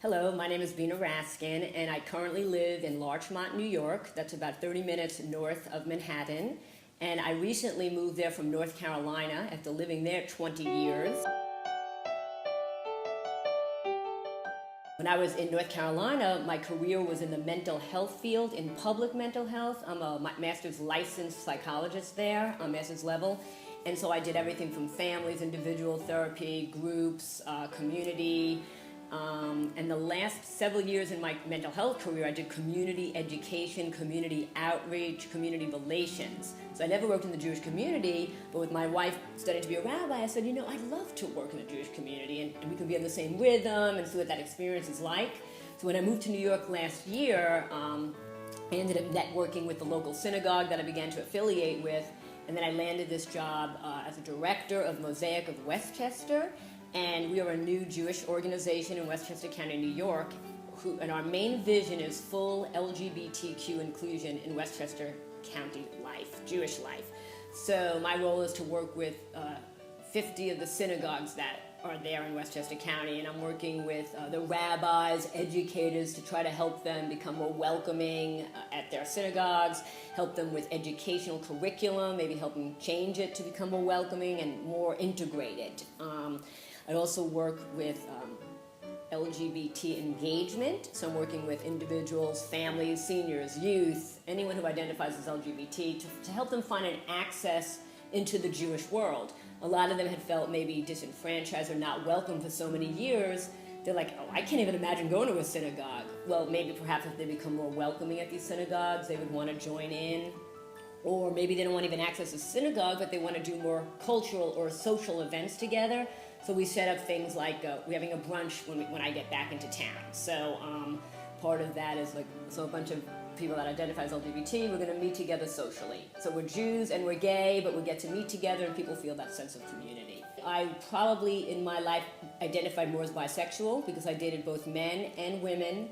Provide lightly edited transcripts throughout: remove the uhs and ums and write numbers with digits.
Hello, my name is Bina Raskin, and I currently live in Larchmont, New York. That's about 30 minutes north of Manhattan. And I recently moved there from North Carolina after living there 20 years. When I was in North Carolina, my career was in the mental health field, in public mental health. I'm a master's licensed psychologist there, on master's level. And so I did everything from families, individual therapy, groups, community. And the last several years in my mental health career, I did community education, community outreach, community relations. So I never worked in the Jewish community, but with my wife studying to be a rabbi, I said, I'd love to work in the Jewish community, and we can be on the same rhythm and see what that experience is like. So when I moved to New York last year, I ended up networking with the local synagogue that I began to affiliate with, and then I landed this job as a director of Mosaic of Westchester. And we are a new Jewish organization in Westchester County, New York, and our main vision is full LGBTQ inclusion in Westchester County life, Jewish life. So my role is to work with 50 of the synagogues that are there in Westchester County, and I'm working with the rabbis, educators, to try to help them become more welcoming at their synagogues, help them with educational curriculum, maybe help them change it to become more welcoming and more integrated. I also work with LGBT engagement, so I'm working with individuals, families, seniors, youth, anyone who identifies as LGBT to help them find an access into the Jewish world. A lot of them had felt maybe disenfranchised or not welcome for so many years. They're like, I can't even imagine going to a synagogue. Well, maybe perhaps if they become more welcoming at these synagogues, they would want to join in. Or maybe they don't want even access a synagogue, but they want to do more cultural or social events together. So we set up things like we're having a brunch when I get back into town. So part of that is a bunch of people that identify as LGBT, we're going to meet together socially. So we're Jews and we're gay, but we get to meet together and people feel that sense of community. I probably in my life identified more as bisexual because I dated both men and women.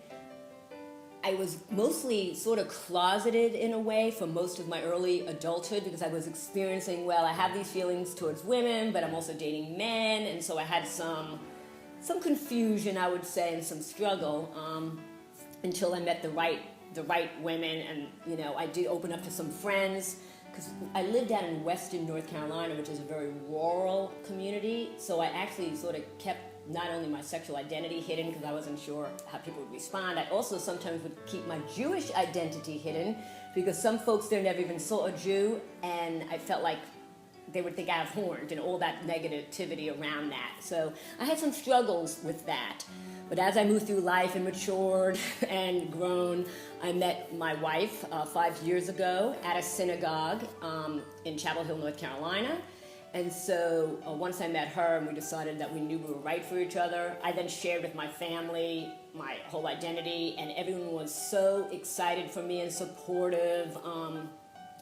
I was mostly sort of closeted in a way for most of my early adulthood because I was experiencing, I have these feelings towards women, but I'm also dating men, and so I had some confusion, I would say, and some struggle until I met the right women, and I did open up to some friends because I lived out in Western North Carolina, which is a very rural community, so I actually sort of kept not only my sexual identity hidden because I wasn't sure how people would respond, I also sometimes would keep my Jewish identity hidden because some folks there never even saw a Jew, and I felt like they would think I have horns and all that negativity around that. So I had some struggles with that. But as I moved through life and matured and grown, I met my wife 5 years ago at a synagogue in Chapel Hill, North Carolina. And so once I met her and we decided that we knew we were right for each other, I then shared with my family my whole identity, and everyone was so excited for me and supportive,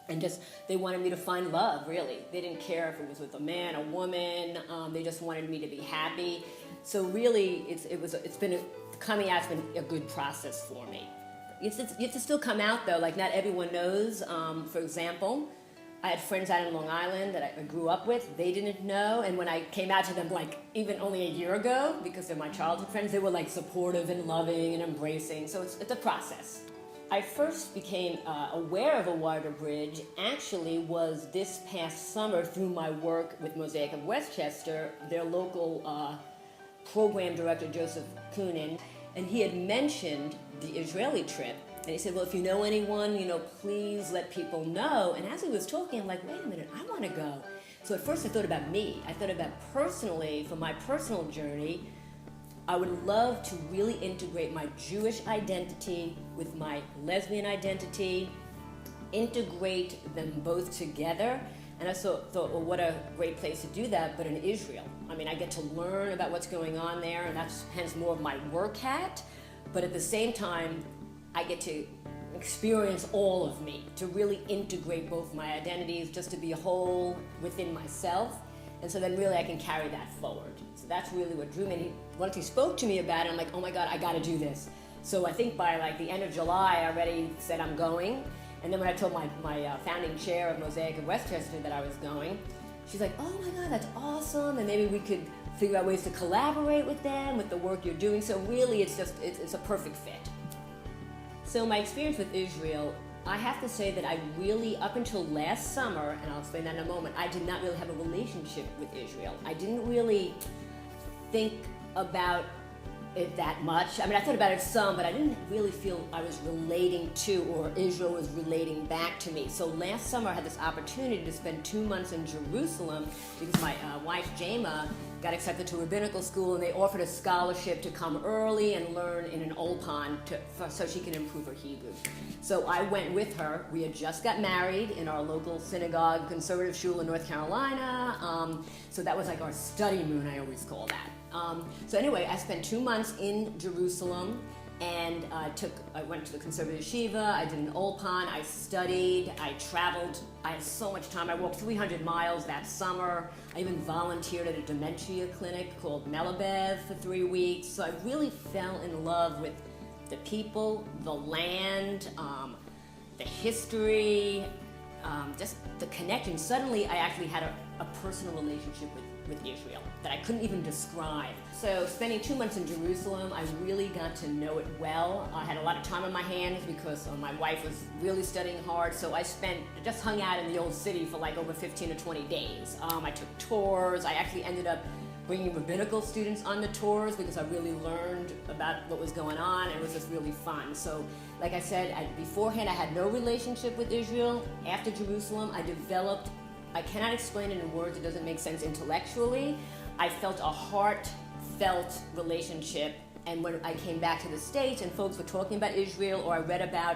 and just they wanted me to find love, really. They didn't care if it was with a man, a woman, they just wanted me to be happy. So really, coming out's been a good process for me. You have to still come out though, like not everyone knows. For example, I had friends out in Long Island that I grew up with. They didn't know, and when I came out to them, even only a year ago, because they're my childhood friends, they were supportive and loving and embracing. So it's a process. I first became aware of a wider bridge actually was this past summer through my work with Mosaic of Westchester, their local program director, Joseph Kunin, and he had mentioned the Israeli trip. And he said, if you know anyone, please let people know. And as he was talking, I'm like, wait a minute, I want to go. So at first I thought about me. I thought about personally, for my personal journey, I would love to really integrate my Jewish identity with my lesbian identity, integrate them both together. And I thought, what a great place to do that, but in Israel. I get to learn about what's going on there, and that's hence more of my work hat. But at the same time, I get to experience all of me, to really integrate both my identities, just to be a whole within myself. And so then really I can carry that forward. So that's really what drew me. Once he spoke to me about it, I'm like, oh my God, I gotta do this. So I think by the end of July, I already said I'm going. And then when I told my founding chair of Mosaic of Westchester that I was going, she's like, oh my God, that's awesome. And maybe we could figure out ways to collaborate with them, with the work you're doing. So really, it's a perfect fit. So my experience with Israel, I have to say that I really, up until last summer, and I'll explain that in a moment, I did not really have a relationship with Israel. I didn't really think about it that much. I mean, I thought about it some, but I didn't really feel I was relating to, or Israel was relating back to me. So last summer I had this opportunity to spend 2 months in Jerusalem because my wife, Jema, got accepted to rabbinical school, and they offered a scholarship to come early and learn in an Ulpan so she can improve her Hebrew. So I went with her. We had just got married in our local synagogue, conservative shul in North Carolina. So that was like our study moon, I always call that. So anyway, I spent 2 months in Jerusalem, and I went to the conservative yeshiva, I did an Ulpan, I studied, I traveled, I had so much time. I walked 300 miles that summer. I even volunteered at a dementia clinic called Melabev for 3 weeks. So I really fell in love with the people, the land, the history, just the connection. Suddenly I actually had a personal relationship with Israel that I couldn't even describe. So spending 2 months in Jerusalem, I really got to know it well. I had a lot of time on my hands because my wife was really studying hard, so I just hung out in the old city for like over 15 to 20 days. I took tours. I actually ended up bringing rabbinical students on the tours because I really learned about what was going on, and it was just really fun. So like I said, beforehand I had no relationship with Israel. After Jerusalem, I cannot explain it in words, it doesn't make sense intellectually. I felt a heartfelt relationship, and when I came back to the States and folks were talking about Israel, or I read about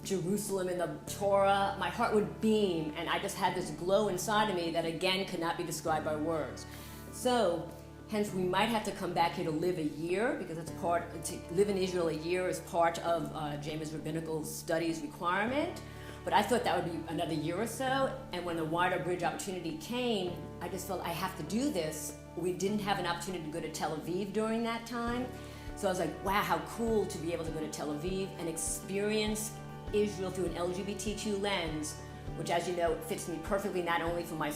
Jerusalem in the Torah, my heart would beam, and I just had this glow inside of me that again could not be described by words. So, hence we might have to come back here to live a year, because to live in Israel a year is part of Jema's rabbinical studies requirement. But I thought that would be another year or so, and when the Wider Bridge opportunity came, I just felt I have to do this. We didn't have an opportunity to go to Tel Aviv during that time, so I was like, wow, how cool to be able to go to Tel Aviv and experience Israel through an LGBTQ lens, which, as you know, fits me perfectly, not only for my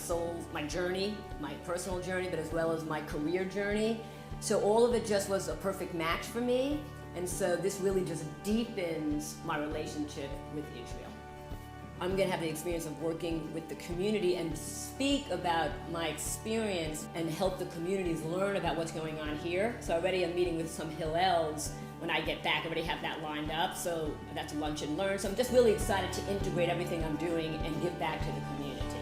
journey, my personal journey, but as well as my career journey. So all of it just was a perfect match for me, and so this really just deepens my relationship with Israel. I'm going to have the experience of working with the community and speak about my experience and help the communities learn about what's going on here. So already I'm meeting with some Hillels when I get back. I already have that lined up, so that's lunch and learn. So I'm just really excited to integrate everything I'm doing and give back to the community.